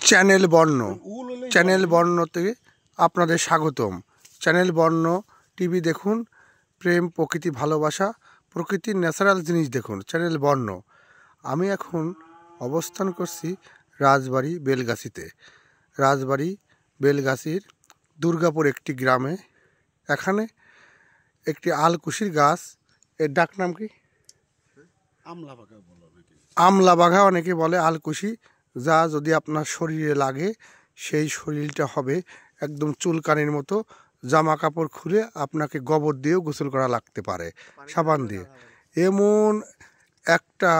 Channel বর্ণ, channel বর্ণতে আপনাদের স্বাগতম। চ্যানেল বর্ণ টিভি দেখুন, প্রেম, প্রকৃতি, ভালোবাসা, প্রকৃতির ন্যাচারাল জিনিস দেখুন। চ্যানেল বর্ণ। আমি এখন অবস্থান করছি রাজবাড়ি বেলগাছিতে। রাজবাড়ি বেলগাছির দুর্গাপুর একটি গ্রামে। এখানে একটি আলকুশির গাছ, এর ডাক নাম কি? আমলা বাঘা অনেকে বলে, আলকুশি, যা যদি আপনার শরীরে লাগে সেই শরীরটা হবে একদম চুলকানির মতো। জামা কাপড় খুলে আপনাকে গোবর দিয়েও গোসল করা লাগতে পারে, সাবান দিয়ে। এমন একটা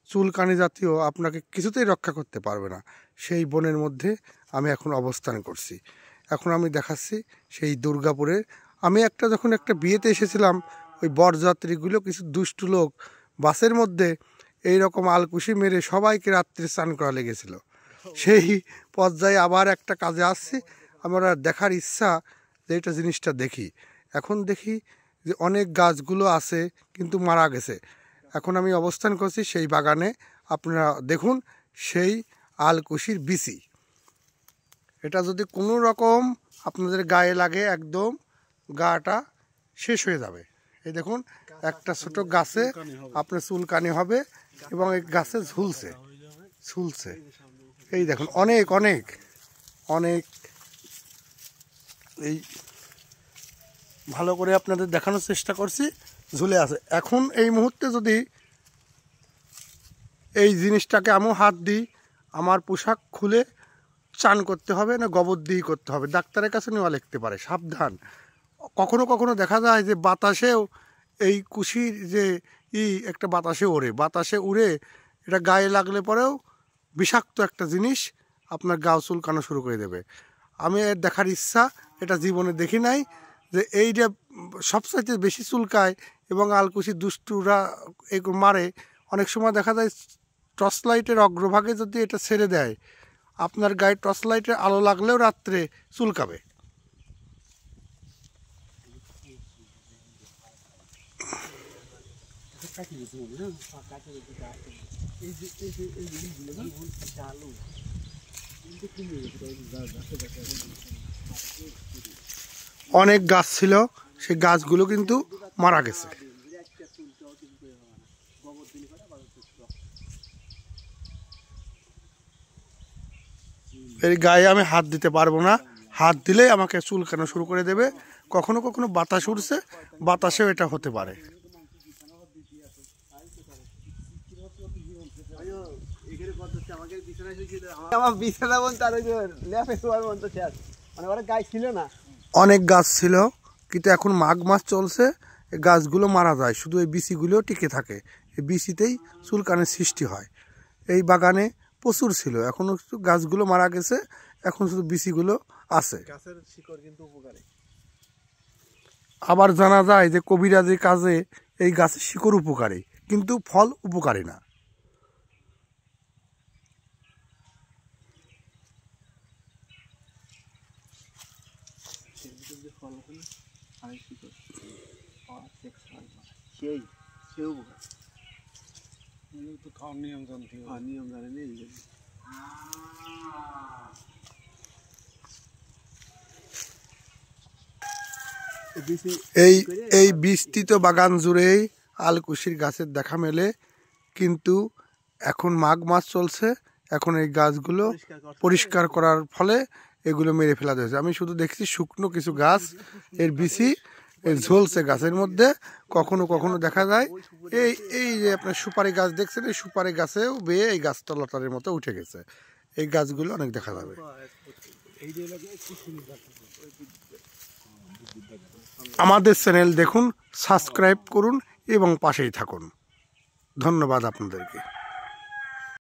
চুলকানি জাতীয় আপনাকে কিছুতেই রক্ষা করতে পারবে না। সেই বনের মধ্যে আমি এখন অবস্থান করছি। এখন আমি দেখাচ্ছি সেই দুর্গাপুরের। আমি যখন একটা বিয়েতে এসেছিলাম, ওই বরযাত্রীগুলো কিছু দুষ্টু লোক বাসের মধ্যে এই রকম আলকুশি মেরে সবাইকে রাত্রে স্নান করা লেগেছিল। সেই পর্যায়ে আবার একটা কাজে আসছি। আমার দেখার ইচ্ছা যে এটা জিনিসটা দেখি। এখন দেখি যে অনেক গাছগুলো আছে কিন্তু মারা গেছে। এখন আমি অবস্থান করছি সেই বাগানে। আপনারা দেখুন সেই আলকুশির বিচি। এটা যদি কোনো রকম আপনাদের গায়ে লাগে, একদম গাটা শেষ হয়ে যাবে। এই দেখুন একটা ছোট গাছে আপনার চুলকানি হবে এবং এই গাছে ঝুলছে। এই দেখুন অনেক অনেক অনেক, এই ভালো করে আপনাদের দেখানোর চেষ্টা করছি, ঝুলে আছে। এখন এই মুহূর্তে যদি এই জিনিসটাকে আমি হাত দিই, আমার পোশাক খুলে চান করতে হবে না গোবর দিয়ে করতে হবে। ডাক্তারের কাছে নেওয়া লিখতে পারে, সাবধান। কখনো কখনো দেখা যায় যে বাতাসেও এই কুশির যে একটা বাতাসে ওড়ে, বাতাসে উড়ে এটা গায়ে লাগলে পরেও বিষাক্ত একটা জিনিস আপনার গাও চুলকানো শুরু করে দেবে। আমি এর দেখার ইচ্ছা, এটা জীবনে দেখি নাই যে এইটা সবচাইতে বেশি চুলকায় এবং আলকুশি দুষ্টুরা এগুলো মারে। অনেক সময় দেখা যায় টর্চ লাইটের অগ্রভাগে যদি এটা ছেড়ে দেয়, আপনার গায়ে টর্চ লাইটের আলো লাগলেও রাত্রে চুলকাবে। অনেক গাছ ছিল, সেই গাছগুলো কিন্তু মারা গেছে। এর গায়ে আমি হাত দিতে পারবো না, হাত দিলেই আমাকে চুলকানো শুরু করে দেবে। কখনো কখনো বাতাস উঠছে, বাতাসেও এটা হতে পারে। অনেক গাছ ছিল কিন্তু এখন মাঘ মাস চলছে, এই গাছগুলো মারা যায়, শুধু এই বিচিগুলো টিকে থাকে। এই বিচিতেই চুলকানির সৃষ্টি হয়। এই বাগানে প্রচুর ছিল, এখন গাছগুলো মারা গেছে, এখন শুধু বিচিগুলো আছে। আবার জানা যায় যে কবিরাজি কাজে এই গাছের শিকড় উপকারী, কিন্তু ফল উপকারী না। এই বিস্তৃত বাগান জুড়েই আলকুশির গাছের দেখা মেলে, কিন্তু এখন মাঘ মাস চলছে, এখন এই গাছগুলো পরিষ্কার করার ফলে এগুলো মেরে ফেলা হয়েছে। আমি শুধু দেখছি শুকনো কিছু গাছ, এর বিচি ঝুলছে গাছের মধ্যে। কখনো কখনো দেখা যায় এই যে আপনার সুপারি গাছ দেখছেন, এই সুপারি গাছেও বেয়ে এই গাছটা লতারের মতো উঠে গেছে। এই গাছগুলো অনেক দেখা যাবে। আমাদের চ্যানেল দেখুন, সাবস্ক্রাইব করুন এবং পাশেই থাকুন। ধন্যবাদ আপনাদেরকে।